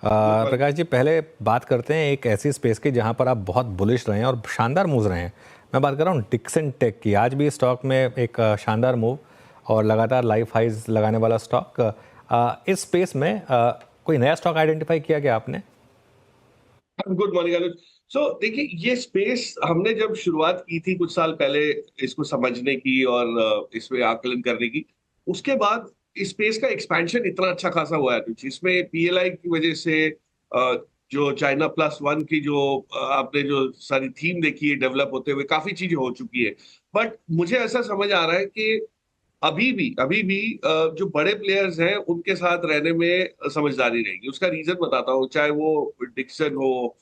प्रकाश जी, पहले बात करते हैं एक ऐसी स्पेस की जहां पर आप बहुत बुलिश रहे हैं और शानदार मूव रहे हैं। मैं बात कर रहा हूं डिक्सन टेक की। आज भी स्टॉक में एक शानदार मूव और लगातार लाइफ हाइज लगाने वाला स्टॉक। इस स्पेस में कोई नया स्टॉक आइडेंटिफाई किया गया आपने? गुड मॉर्निंग अनुज। सो देखिए, ये स्पेस हमने जब शुरुआत की थी कुछ साल पहले इसको समझने की और इसमें आकलन करने की, उसके बाद इस स्पेस का एक्सपेंशन इतना अच्छा खासा हुआ है अनुज। इसमें पीएलआई की वजह से जो चाइना प्लस वन की जो आपने जो सारी थीम देखी है डेवलप होते हुए, काफी चीजें हो चुकी है। बट मुझे ऐसा समझ आ रहा है कि अभी भी जो बड़े प्लेयर्स हैं उनके साथ रहने में समझदारी रहेगी। उसका रीजन बताता हूँ, चाहे वो डिक्सन हो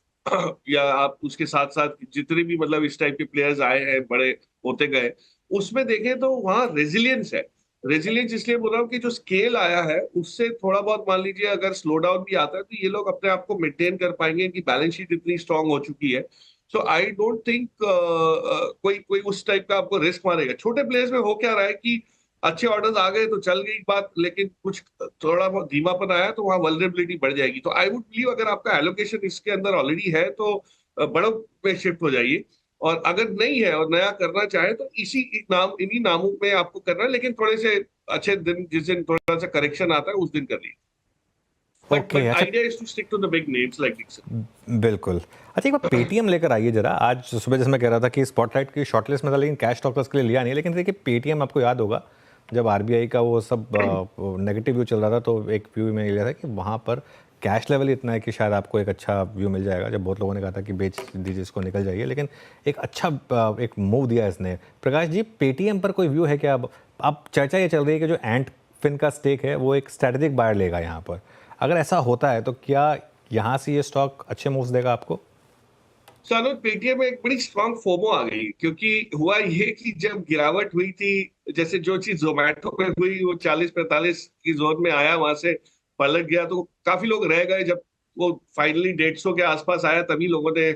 या आप उसके साथ साथ जितने भी मतलब इस टाइप के प्लेयर्स आए हैं बड़े होते गए, उसमें देखें तो वहाँ रेजिलियंस है। रेजिलियंस इसलिए बोल रहा हूँ कि जो स्केल आया है उससे थोड़ा बहुत मान लीजिए अगर स्लो डाउन भी आता है तो ये लोग अपने आप को मेंटेन कर पाएंगे कि बैलेंस शीट इतनी स्ट्रांग हो चुकी है। सो आई डोंट थिंक कोई कोई उस टाइप का आपको रिस्क मारेगा। छोटे प्लेयर्स में हो क्या रहा है कि अच्छे ऑर्डर्स आ गए तो चल गई बात, लेकिन कुछ थोड़ा बहुत धीमापन आया तो वहां वल्नरेबिलिटी बढ़ जाएगी। तो आई वुड बिलीव अगर आपका एलोकेशन इसके अंदर ऑलरेडी है तो बड़ों पे शिफ्ट हो जाइए, और अगर नहीं है और नया करना चाहे तो इन्हीं नामों में आपको करना है, लेकिन थोड़े से अच्छे दिन जिस दिन थोड़ा सा करेक्शन आता है उस दिन कर लीजिए। ओके, बट अच्छा। Idea is to stick to the big names like Dixon. बिल्कुल। अच्छा, एक बार पेटीएम लेकर आइए जरा। आज सुबह जैसे मैं कह रहा था कि स्पॉटलाइट की शॉर्टलिस्ट में था, लेकिन कैश स्टॉक उसके लिए लिया नहीं। लेकिन देखिए, पेटीएम आपको याद होगा जब आरबीआई का वो सब नेगेटिव व्यू चल रहा था, तो एक व्यू मैंने लिया था कि वहाँ पर कैश लेवल इतना है कि शायद आपको एक अच्छा व्यू मिल जाएगा। जब बहुत लोगों ने कहा था कि बेच दीजिए इसको, निकल जाइए, लेकिन एक अच्छा एक मूव दिया इसने। प्रकाश जी, पेटीएम पर कोई व्यू है क्या? अब चर्चा ये चल रही है कि जो एंट फिन का स्टेक है वो एक स्ट्रेटेजिक बायर लेगा यहाँ पर। अगर ऐसा होता है तो क्या यहाँ से ये स्टॉक अच्छे मूव्स देगा आपको? चलो, पेटीएम में एक बड़ी स्ट्रांग फोमो आ गई, क्योंकि हुआ ये कि जब गिरावट हुई थी, जैसे जो चीज जोमेटो में हुई, वो 40-45 की जोन में आया, वहां से पलट गया, तो काफी लोग रह गए। जब वो फाइनली 150 के आसपास आया तभी लोगों ने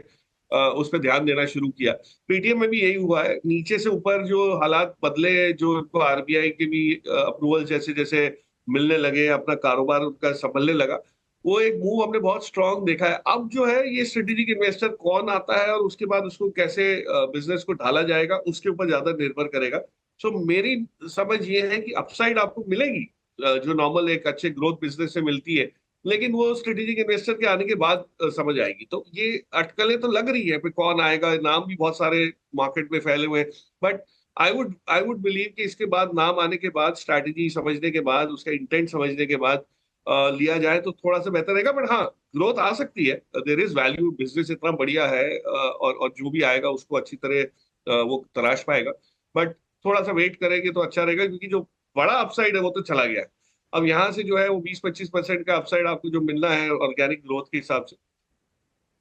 उस पर ध्यान देना शुरू किया। पेटीएम में भी यही हुआ है, नीचे से ऊपर जो हालात बदले, जो उनको आरबीआई के भी अप्रूवल जैसे जैसे मिलने लगे, अपना कारोबार उनका संभलने लगा, वो एक मूव हमने बहुत स्ट्रांग देखा है। अब जो है ये स्ट्रेटेजिक इन्वेस्टर कौन आता है और उसके बाद उसको कैसे बिजनेस को ढाला जाएगा, उसके ऊपर ज्यादा निर्भर करेगा। सो मेरी समझ ये है कि अपसाइड आपको मिलेगी, जो नॉर्मल एक अच्छे ग्रोथ बिजनेस से मिलती है, लेकिन वो स्ट्रेटेजिक इन्वेस्टर के आने के बाद समझ आएगी। तो ये अटकलें तो लग रही है पे कौन आएगा, नाम भी बहुत सारे मार्केट में फैले हुए हैं। बट आई वुड बिलीव कि इसके बाद नाम आने के बाद, स्ट्रैटेजी समझने के बाद, उसका इंटेंट समझने के बाद लिया जाए तो थोड़ा सा बेहतर रहेगा। बट हाँ, ग्रोथ आ सकती है, देयर इज वैल्यू, बिजनेस इतना बढ़िया है, और जो भी आएगा उसको अच्छी तरह वो तराश पाएगा। बट थोड़ा सा वेट करेंगे तो अच्छा रहेगा, क्योंकि जो बड़ा अपसाइड है वो तो चला गया है। अब यहाँ से जो है वो 20-25% का अपसाइड आपको जो मिलना है ऑर्गेनिक ग्रोथ के हिसाब से,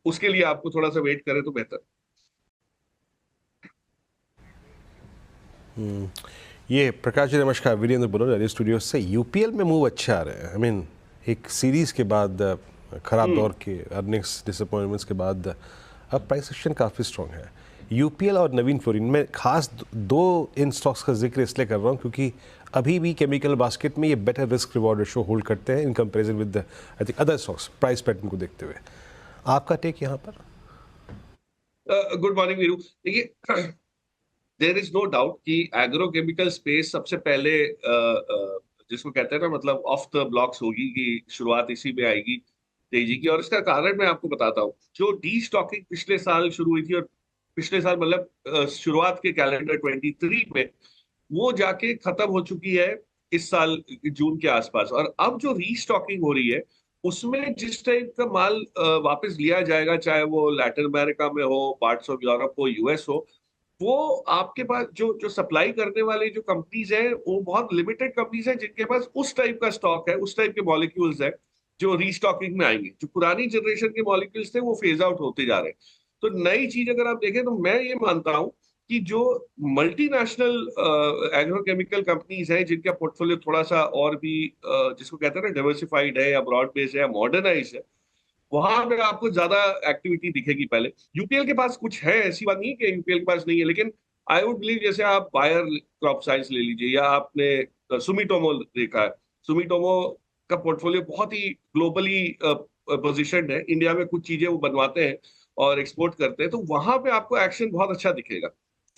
उसके लिए आपको थोड़ा सा वेट करें तो बेहतर। ये प्रकाश जी नमस्कार, वीरेंद्र बोलो रेडी स्टूडियो से। यूपीएल में मूव अच्छा आ रहे हैं। आई मीन एक सीरीज के बाद खराब दौर के अर्निंग्स डिसअपॉइंटमेंट्स के बाद अब प्राइस एक्शन काफ़ी स्ट्रॉन्ग है। यूपीएल और नवीन फ्लोरिन में खास दो इन स्टॉक्स का जिक्र इसलिए कर रहा हूँ क्योंकि अभी भी केमिकल बास्केट में ये better risk reward ratio hold करते हैं in comparison with I think other stocks price pattern को देखते हुए। आपका टेक यहाँ पर? Good morning Veeru. देखिए, देयर इज नो डाउट कि एग्रोकेमिकल स्पेस सबसे पहले जिसको कहते हैं ना, मतलब ऑफ द ब्लॉक्स होगी, कि शुरुआत इसी में आएगी तेजी की। और इसका कारण मैं आपको बताता हूँ। जो डी स्टॉकिंग पिछले साल शुरू हुई थी, और पिछले साल मतलब शुरुआत के कैलेंडर 23 में, वो जाके खत्म हो चुकी है इस साल जून के आसपास। और अब जो रीस्टॉकिंग हो रही है उसमें जिस टाइप का माल वापस लिया जाएगा, चाहे वो लैटिन अमेरिका में हो, पार्ट्स ऑफ यूरोप हो, यूएस हो, वो आपके पास जो जो सप्लाई करने वाले जो कंपनीज हैं वो बहुत लिमिटेड कंपनीज हैं जिनके पास उस टाइप का स्टॉक है, उस टाइप के मॉलिक्यूल्स है जो रीस्टॉकिंग में आएंगे। जो पुरानी जनरेशन के मॉलिक्यूल्स थे वो फेज आउट होते जा रहे हैं। तो नई चीज अगर आप देखें तो मैं ये मानता हूं कि जो मल्टीनेशनल एग्रोकेमिकल कंपनीज हैं जिनका पोर्टफोलियो थोड़ा सा और भी जिसको कहते हैं ना डाइवर्सिफाइड है, या ब्रॉड बेस्ड है, या मॉडर्नाइज है, वहां पे आपको ज्यादा एक्टिविटी दिखेगी। पहले यूपीएल के पास कुछ है, ऐसी बात नहीं है कि यूपीएल के पास नहीं है, लेकिन आई वुड बिलीव जैसे आप बायर क्रॉप साइंस ले लीजिए, या आपने सुमिटोमो देखा है। सुमिटोमो का पोर्टफोलियो बहुत ही ग्लोबली पोजिशन है, इंडिया में कुछ चीजें वो बनवाते हैं और एक्सपोर्ट करते हैं, तो वहां पे आपको एक्शन बहुत अच्छा दिखेगा।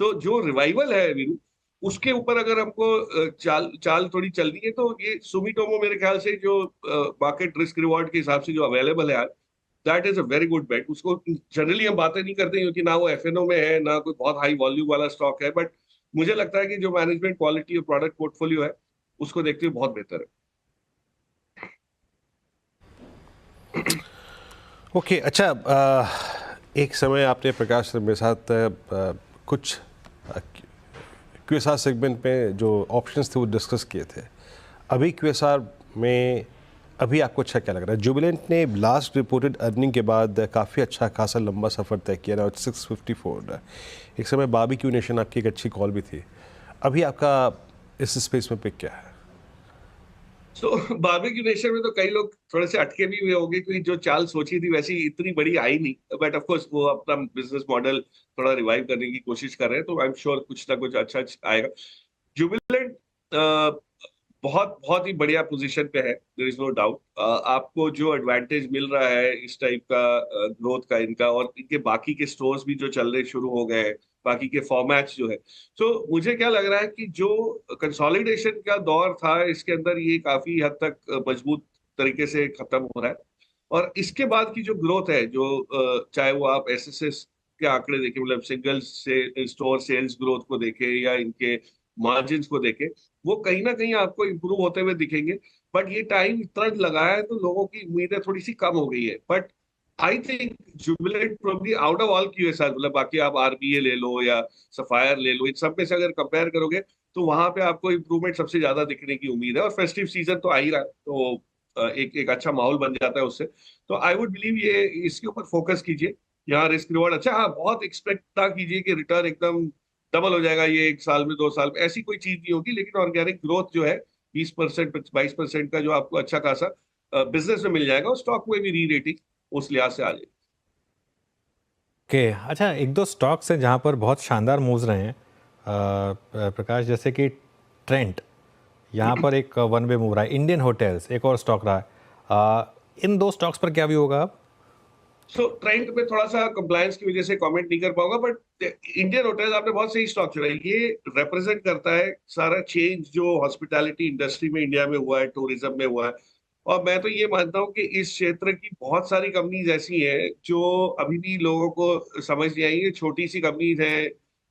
तो जो रिवाइवल है वीरू, उसके ऊपर अगर हमको चाल चाल थोड़ी चलनी है, तो ये सुमिटोमो मेरे ख्याल से जो मार्केट रिस्क रिवॉर्ड के हिसाब से जो अवेलेबल है, that is a very good bet. उसको जनरली हम बातें नहीं करते क्योंकि ना वो एफएनओ में है, ना कोई बहुत हाई वॉल्यूम वाला स्टॉक है, बट मुझे लगता है कि जो मैनेजमेंट क्वालिटी और प्रोडक्ट पोर्टफोलियो है, उसको देखते हुए बहुत बेहतर है। ओके अच्छा, एक समय आपने प्रकाश सर मेरे साथ कुछ क्यूएसआर सेगमेंट पे जो ऑप्शंस थे वो डिस्कस किए थे। अभी क्यूएसआर में अभी आपको अच्छा क्या लग रहा है? जुबिलेंट ने लास्ट रिपोर्टेड अर्निंग के बाद काफ़ी अच्छा खासा लंबा सफ़र तय किया ना, 654। एक समय बारबेक्यू नेशन आपकी एक अच्छी कॉल भी थी। अभी आपका इस स्पेस में पिक क्या है? सो बारबेक्यू नेशन में तो कई लोग थोड़े से अटके भी हुए होंगे क्योंकि जो चाल सोची थी वैसी इतनी बड़ी आई नहीं, बट ऑफ कोर्स वो अपना बिजनेस मॉडल थोड़ा रिवाइव करने की कोशिश कर रहे हैं, तो आई एम श्योर कुछ ना कुछ अच्छा आएगा। जुबिलेंट बहुत बहुत ही बढ़िया पोजीशन पे है, देयर इज नो डाउट। आपको जो एडवांटेज मिल रहा है इस टाइप का ग्रोथ का इनका, और इनके बाकी के स्टोर्स भी जो चलने शुरू हो गए हैं, बाकी के फॉर्मेट्स जो है, तो मुझे क्या लग रहा है कि जो कंसोलिडेशन का दौर था इसके अंदर ये काफी हद तक मजबूत तरीके से खत्म हो रहा है। और इसके बाद की जो ग्रोथ है, जो चाहे वो आप एसएसएस के आंकड़े देखें, मतलब सिंगल से स्टोर सेल्स ग्रोथ को देखें या इनके मार्जिन को देखें, वो कहीं ना कहीं आपको इम्प्रूव होते हुए दिखेंगे। बट ये टाइम इतना लगा है तो लोगों की उम्मीदें थोड़ी सी कम हो गई है। But I think Jubilant probably out of all QSR, मतलब बाकी आप आरबीए ले लो या सफायर ले लो, इन सब में से अगर कंपेयर करोगे तो वहां पे आपको इम्प्रूवमेंट सबसे ज्यादा दिखने की उम्मीद है। और फेस्टिव सीजन तो आ ही रहा है, तो एक अच्छा माहौल बन जाता है उससे। तो आई वुड बिलीव ये इसके ऊपर फोकस कीजिए, यहाँ रिस्क रिवॉर्ड अच्छा। हाँ, बहुत एक्सपेक्ट ना कीजिए कि रिटर्न एकदम डबल हो जाएगा ये 1 साल में 2 साल में, ऐसी कोई चीज नहीं होगी। लेकिन ऑर्गेनिक ग्रोथ जो है 20% 22% का जो आपको अच्छा खासा बिजनेस में मिल जाएगा, और स्टॉक में भी री रेटिंग उस लिहाज से आ जाएगी। ओके अच्छा, एक दो स्टॉक्स हैं जहाँ पर बहुत शानदार मूव्स रहे हैं प्रकाश, जैसे कि ट्रेंट, यहाँ पर एक वन वे मूव रहा है। इंडियन होटल्स एक और स्टॉक रहा है। इन दो स्टॉक्स पर क्या व्यू होगा आप? सो ट्रेंड में थोड़ा सा कंप्लायंस की वजह से कमेंट नहीं कर पाऊंगा, बट इंडियन होटल्स आपने बहुत सही स्टॉक चुना है। ये रिप्रेजेंट करता है सारा चेंज जो हॉस्पिटैलिटी इंडस्ट्री में इंडिया में हुआ है, टूरिज्म में हुआ है। और मैं तो ये मानता हूँ कि इस क्षेत्र की बहुत सारी कंपनीज ऐसी हैं जो अभी भी लोगों को समझ नहीं आई है। छोटी सी कंपनीज हैं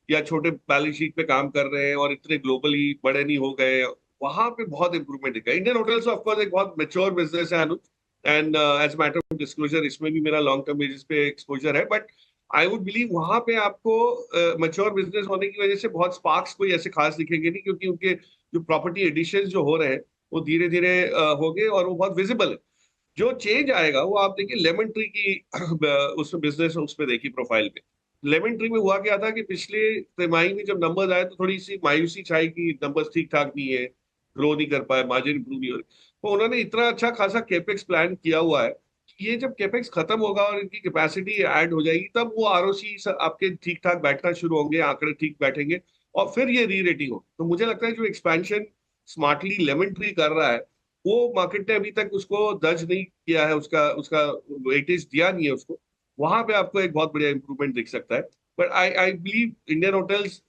या छोटे बैलेंस शीट पे काम कर रहे हैं और इतने ग्लोबली बड़े नहीं हो गए, वहां पे बहुत इंप्रूवमेंट दिखा। इंडियन होटल्स ऑफकोर्स एक बहुत मेच्योर बिजनेस है Anuj, and as matter of disclosure इसमें भी मेरा लॉन्ग टर्म बेसिस पे एक्सपोजर है। बट आई वुड बिलीव वहां पे आपको मैच्योर बिजनेस होने की वजह से बहुत स्पार्क्स कोई ऐसे खास दिखेंगे नहीं, क्योंकि उनके जो प्रॉपर्टी एडिशन जो हो रहे हैं वो धीरे धीरे होंगे और वो बहुत विजिबल है। जो चेंज आएगा वो आप देखिए लेमन ट्री की उसमें बिजनेस उसमें देखिए प्रोफाइल पे। लेमन ट्री में हुआ क्या था कि पिछले तिमाही में जब नंबर्स आए तो थोड़ी सी मायूसी छाई कि नंबर्स ठीक ठाक नहीं है, ग्रो नहीं कर पाए, मार्जिन इंप्रूव नहीं हो रही। तो उन्होंने इतना अच्छा खासा केपेक्स प्लान किया हुआ है कि ये जब केपेक्स खत्म होगा और इनकी कैपेसिटी ऐड हो जाएगी, तब वो आरओसी आपके ठीक ठाक बैठना शुरू होंगे, आंकड़े ठीक बैठेंगे और फिर ये री रेटिंग हो। तो मुझे लगता है जो एक्सपेंशन स्मार्टली लेमन ट्री कर रहा है, वो मार्केट ने अभी तक उसको दर्ज नहीं किया है, उसका उसका वेटेज दिया नहीं है उसको। वहां पे आपको एक बहुत बढ़िया इंप्रूवमेंट दिख सकता है। But I believe Indian hotels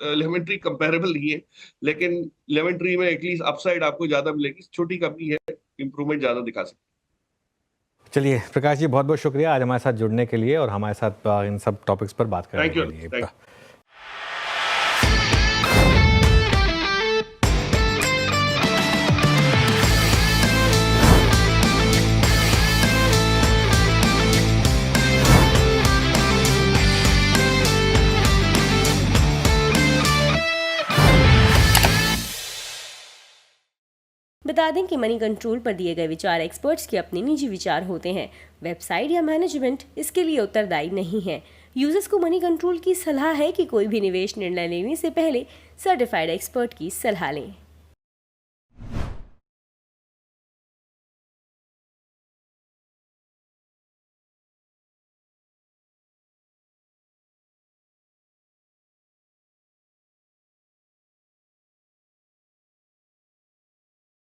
lemon tree comparable नहीं है, लेकिन लेमन ट्री में एटलीस्ट अपसाइड आपको ज्यादा मिलेगी। छोटी कंपनी है, इंप्रूवमेंट ज्यादा दिखा सकती है। चलिए प्रकाश जी, बहुत बहुत शुक्रिया आज हमारे साथ जुड़ने के लिए और हमारे साथ इन सब टॉपिक्स पर बात करने के लिए। बता दें कि मनी कंट्रोल पर दिए गए विचार एक्सपर्ट्स के अपने निजी विचार होते हैं। वेबसाइट या मैनेजमेंट इसके लिए उत्तरदायी नहीं है। यूजर्स को मनी कंट्रोल की सलाह है कि कोई भी निवेश निर्णय लेने से पहले सर्टिफाइड एक्सपर्ट की सलाह लें।